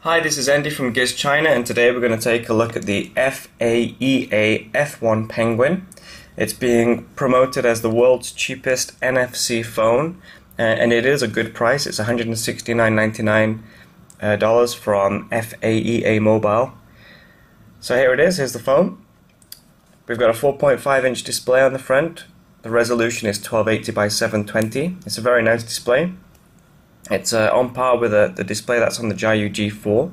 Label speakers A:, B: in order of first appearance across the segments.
A: Hi, this is Andy from Gizchina, and today we're going to take a look at the FAEA F1 Penguin. It's being promoted as the world's cheapest NFC phone, and it is a good price. It's $169.99 from FAEA Mobile. So here it is, here's the phone. We've got a 4.5-inch display on the front. The resolution is 1280 by 720. It's a very nice display. It's on par with the display that's on the Jiayu G4.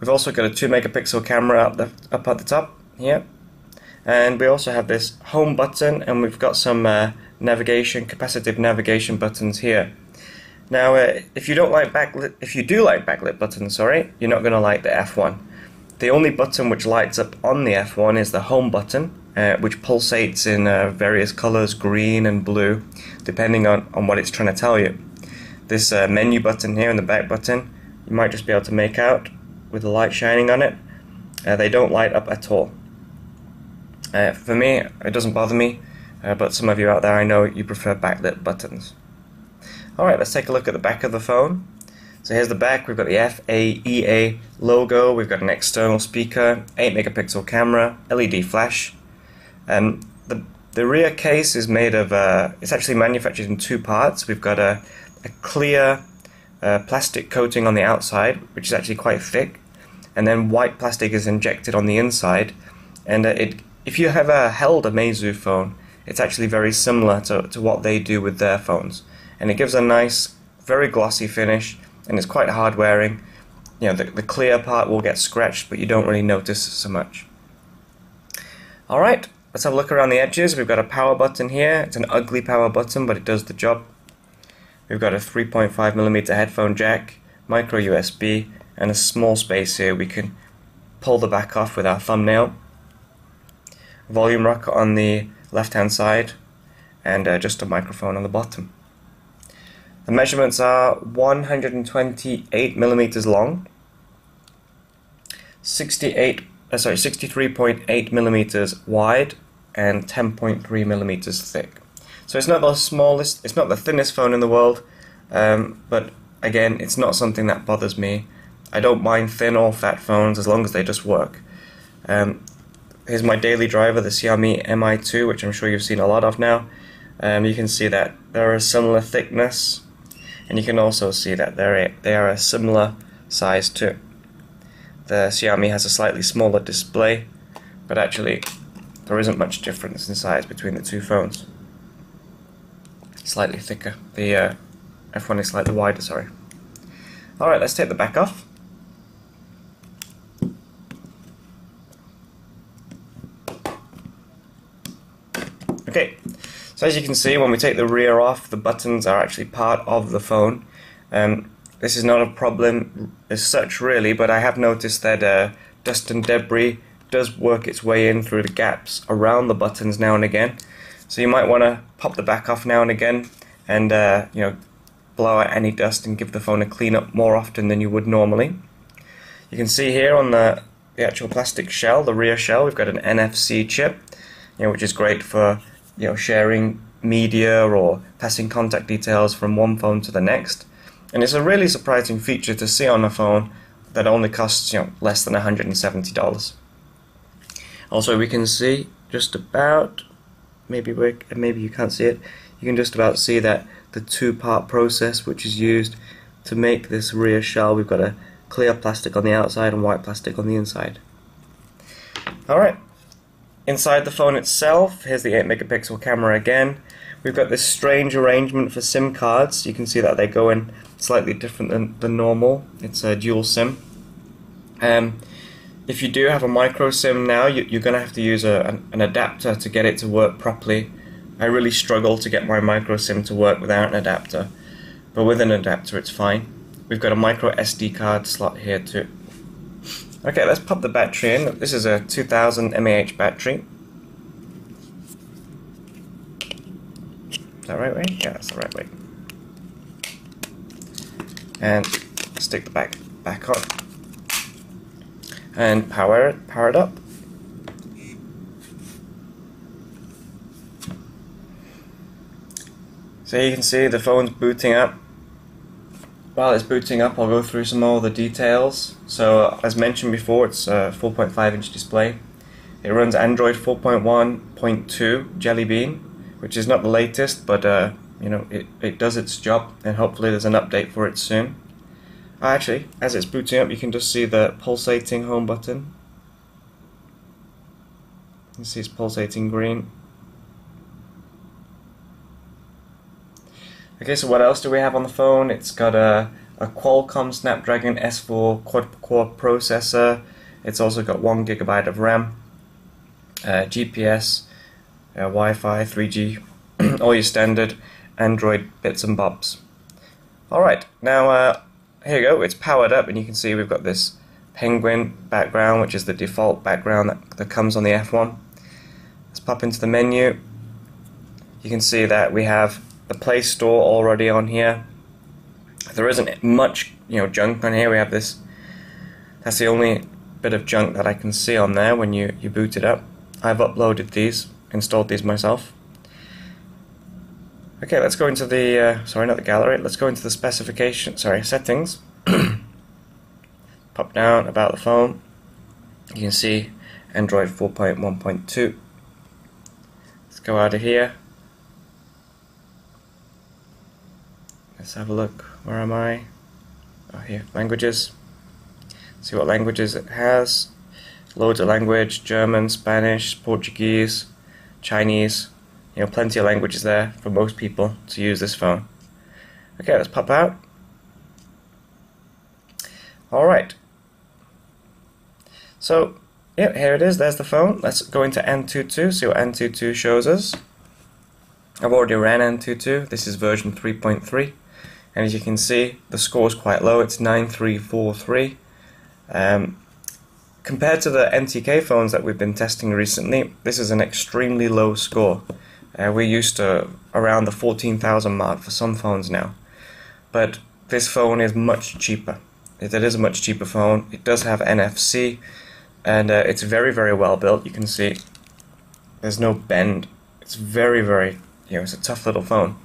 A: We've also got a 2-megapixel camera up at the top here. And we also have this home button, and we've got some capacitive navigation buttons here. Now, if you do like backlit buttons, you're not going to like the F1. The only button which lights up on the F1 is the home button, which pulsates in various colors, green and blue, depending on what it's trying to tell you. This menu button here and the back button, you might just be able to make out with the light shining on it. They don't light up at all. For me, it doesn't bother me, but some of you out there, I know you prefer backlit buttons. Alright, let's take a look at the back of the phone. So here's the back. We've got the FAEA logo, we've got an external speaker, 8-megapixel camera, LED flash. The rear case is made of, it's actually manufactured in two parts. We've got a clear plastic coating on the outside, which is actually quite thick, and then white plastic is injected on the inside. And if you have held a Meizu phone, it's actually very similar to what they do with their phones, and it gives a nice, very glossy finish, and it's quite hard wearing. You know, the clear part will get scratched, but you don't really notice so much. Alright, let's have a look around the edges. We've got a power button here. It's an ugly power button, but it does the job. We've got a 3.5mm headphone jack, micro USB, and a small space here. We can pull the back off with our thumbnail. Volume rocker on the left hand side, and just a microphone on the bottom. The measurements are 128mm long, 63.8mm wide, and 10.3mm thick. So it's not the smallest, it's not the thinnest phone in the world, but again, it's not something that bothers me. I don't mind thin or fat phones as long as they just work. Here's my daily driver, the Xiaomi Mi 2, which I'm sure you've seen a lot of now. You can see that they're a similar thickness, and you can also see that they are a similar size too. The Xiaomi has a slightly smaller display, but actually there isn't much difference in size between the two phones. Slightly thicker. The F1 is slightly wider, sorry. Alright, let's take the back off. Okay, so as you can see, when we take the rear off, the buttons are actually part of the phone. This is not a problem as such really, but I have noticed that dust and debris does work its way in through the gaps around the buttons now and again. So you might want to pop the back off now and again, and blow out any dust and give the phone a clean up more often than you would normally. You can see here on the actual plastic shell, the rear shell, we've got an NFC chip, which is great for sharing media or passing contact details from one phone to the next. And it's a really surprising feature to see on a phone that only costs less than $170. Also, we can see just about, maybe you can't see it, you can just about see that the two-part process which is used to make this rear shell. We've got a clear plastic on the outside and white plastic on the inside. Alright, inside the phone itself, here's the 8-megapixel camera again. We've got this strange arrangement for SIM cards. You can see that they go in slightly different than normal. It's a dual SIM. If you do have a micro SIM now, you're going to have to use an adapter to get it to work properly. I really struggle to get my micro SIM to work without an adapter, but with an adapter it's fine. We've got a micro SD card slot here too. Okay, let's pop the battery in. This is a 2000 mAh battery. Is that the right way? Yeah, that's the right way. And stick the back on. And power it up. So you can see the phone's booting up. while it's booting up, I'll go through some more of the details. So, as mentioned before, it's a 4.5-inch display. It runs Android 4.1.2 Jelly Bean, which is not the latest, but you know, it does its job, and hopefully there's an update for it soon. Actually, as it's booting up, you can just see the pulsating home button. You see it's pulsating green. Okay, so what else do we have on the phone? It's got a Qualcomm Snapdragon S4 quad-core processor. It's also got 1 GB of RAM, GPS, Wi-Fi, 3G, all your standard Android bits and bobs. Alright, now here you go, it's powered up, and you can see we've got this Penguin background, which is the default background that comes on the F1. Let's pop into the menu. You can see that we have the Play Store already on here. There isn't much, you know, junk on here. We have this. That's the only bit of junk that I can see on there when you boot it up. I've uploaded these, installed these myself. Okay, let's go into the sorry, not the gallery. Let's go into the settings. Pop down about the phone. You can see Android 4.1.2. Let's go out of here. Let's have a look. Where am I? Oh, here, languages. See what languages it has. Loads of language: German, Spanish, Portuguese, Chinese. You know, plenty of languages there for most people to use this phone. Okay, let's pop out. Alright. So, yeah, here it is. There's the phone. Let's go into Antutu, see what Antutu shows us. I've already ran Antutu. This is version 3.3. And as you can see, the score is quite low. It's 9343. Compared to the NTK phones that we've been testing recently, this is an extremely low score. We're used to around the 14,000 mark for some phones now. But this phone is much cheaper. It is a much cheaper phone. It does have NFC, and it's very, very well built. You can see there's no bend. It's very, very, you know, it's a tough little phone.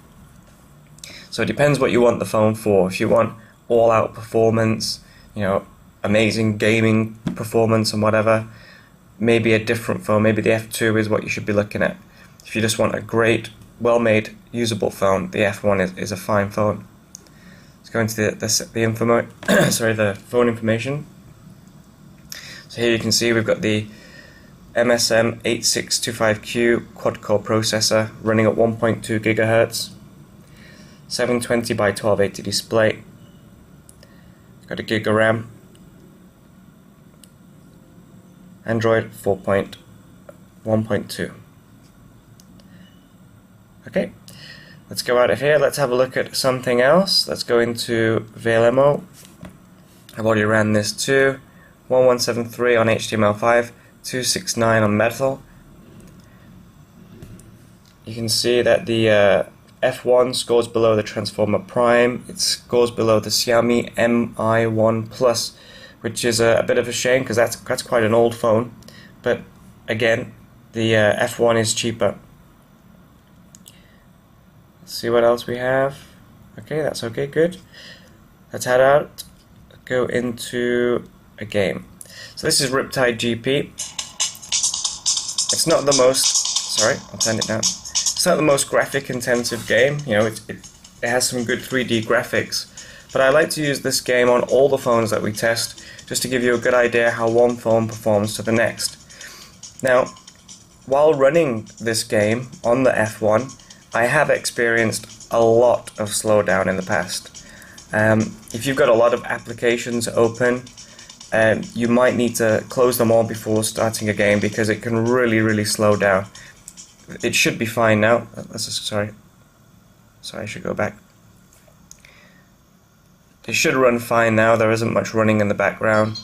A: So it depends what you want the phone for. If you want all-out performance, you know, amazing gaming performance and whatever, maybe a different phone, maybe the F2 is what you should be looking at. If you just want a great, well-made, usable phone, the F1 is a fine phone. Let's go into the phone information. So here you can see we've got the MSM 8625Q quad-core processor running at 1.2 GHz, 720 by 1280 display, got a gig of RAM, Android 4.1.2. Okay, let's go out of here. Let's have a look at something else. Let's go into VLMO. I've already ran this too. 1173 on HTML5, 269 on Metal. You can see that the F1 scores below the Transformer Prime. It scores below the Xiaomi Mi1 Plus, which is a bit of a shame because that's quite an old phone. But again, the F1 is cheaper. Let's see what else we have. Okay, that's okay, good. Let's head out, go into a game. So this is Riptide GP. It's not the most, sorry, I'll turn it down. It's not the most graphic intensive game, you know, it has some good 3D graphics, but I like to use this game on all the phones that we test, just to give you a good idea how one phone performs to the next. Now, while running this game on the F1, I have experienced a lot of slowdown in the past. If you've got a lot of applications open, you might need to close them all before starting a game because it can really, really slow down. It should be fine now. Sorry, I should go back. It should run fine now. There isn't much running in the background.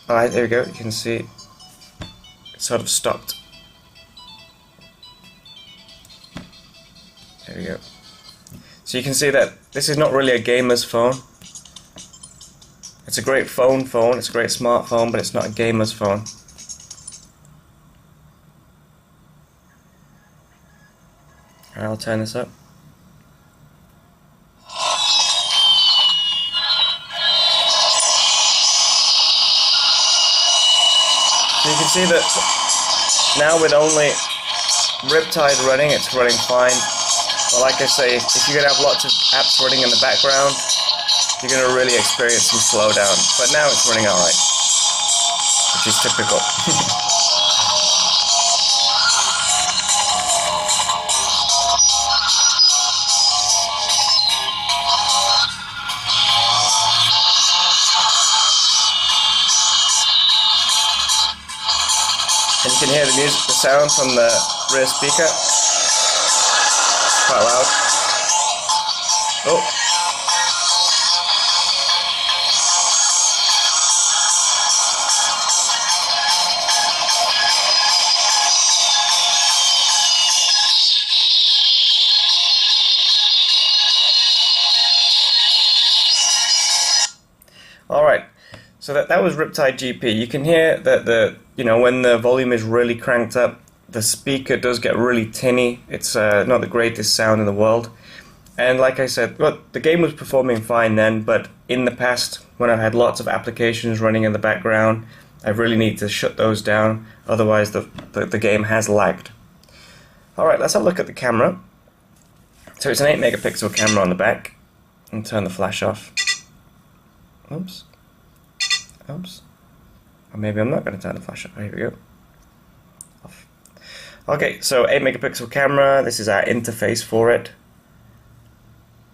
A: Alright, there we go. You can see it sort of stopped. There we go. So you can see that this is not really a gamer's phone. It's a great phone, it's a great smartphone, but it's not a gamer's phone. Alright, I'll turn this up. can see that now with only Riptide running, it's running fine. But like I say, if you're going to have lots of apps running in the background, you're going to really experience some slowdown. But now it's running alright, which is typical. And you can hear the music, the sound from the rear speaker. It's quite loud. Oh. Alright, so that was Riptide GP. You can hear that when the volume is really cranked up, the speaker does get really tinny. It's not the greatest sound in the world. And like I said, well, the game was performing fine then, but in the past, when I've had lots of applications running in the background, I really need to shut those down, otherwise the game has lagged. Alright, let's have a look at the camera. So it's an 8 megapixel camera on the back, and turn the flash off. Oops. Oops. Or maybe I'm not going to turn the flash off. Here we go. Off. Okay, so 8 megapixel camera. This is our interface for it.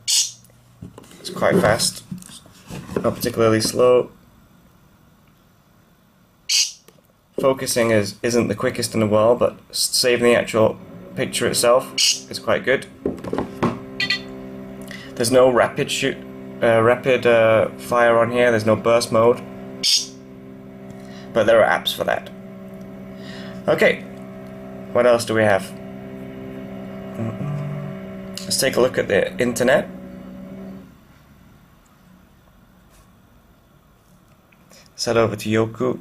A: It's quite fast. Not particularly slow. Focusing isn't the quickest in the world, but saving the actual picture itself is quite good. There's no rapid fire on here. There's no burst mode, but there are apps for that. Okay, what else do we have? Let's take a look at the internet. Let's head over to Yoku.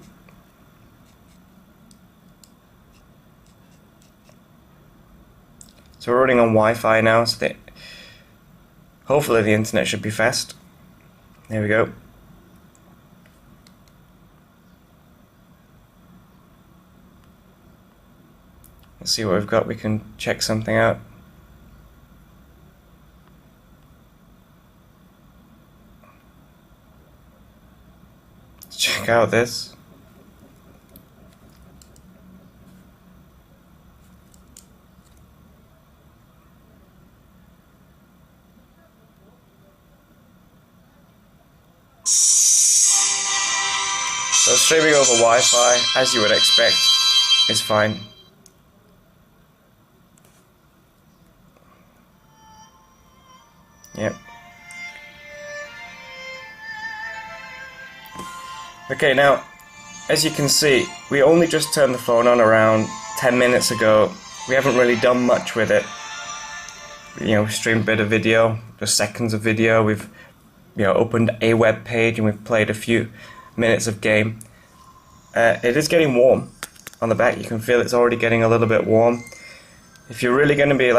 A: So we're running on Wi-Fi now, so hopefully the internet should be fast. There we go. Let's see what we've got. We can check something out. Let's check out this. So streaming over Wi-Fi, as you would expect, is fine. Yep. Okay, now, as you can see, we only just turned the phone on around 10 minutes ago. We haven't really done much with it. We streamed a bit of video, just seconds of video. We've opened a web page and we've played a few minutes of game. It is getting warm on the back. You can feel it's already getting a little bit warm. If you're really going to be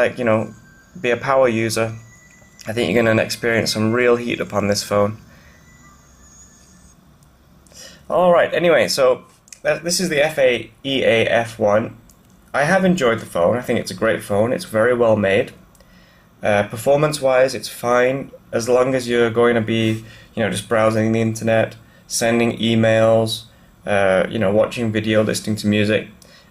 A: be a power user, I think you're going to experience some real heat upon this phone. Alright, anyway, so this is the FAEA F1. I have enjoyed the phone. I think it's a great phone. It's very well made. Performance-wise, it's fine as long as you're going to be, just browsing the internet, sending emails, watching video, listening to music.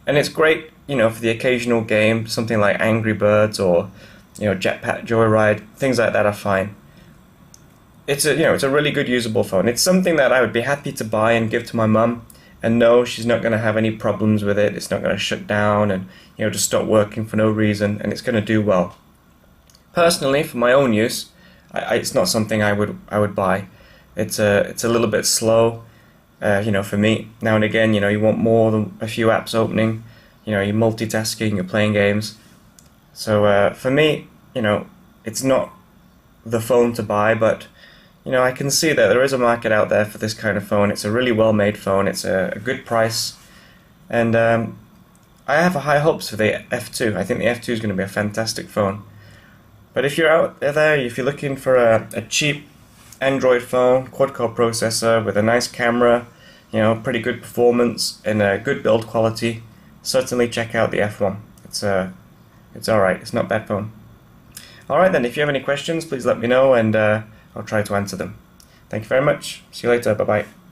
A: And it's great, for the occasional game, something like Angry Birds or, Jetpack Joyride, things like that are fine. It's a really good usable phone. It's something that I would be happy to buy and give to my mum, and know she's not going to have any problems with it. It's not going to shut down and, just stop working for no reason, and it's going to do well. Personally, for my own use, it's not something I would buy. It's a little bit slow, for me. Now and again, you want more than a few apps opening. You're multitasking, you're playing games. So for me, it's not the phone to buy, but I can see that there is a market out there for this kind of phone. It's a really well-made phone. It's a good price, and I have high hopes for the F2. I think the F2 is going to be a fantastic phone. But if you're out there, if you're looking for a cheap Android phone, quad-core processor with a nice camera, you know, pretty good performance and a good build quality, certainly check out the F1. It's alright, it's not a bad phone. Alright then, if you have any questions, please let me know and I'll try to answer them. Thank you very much. See you later, bye bye.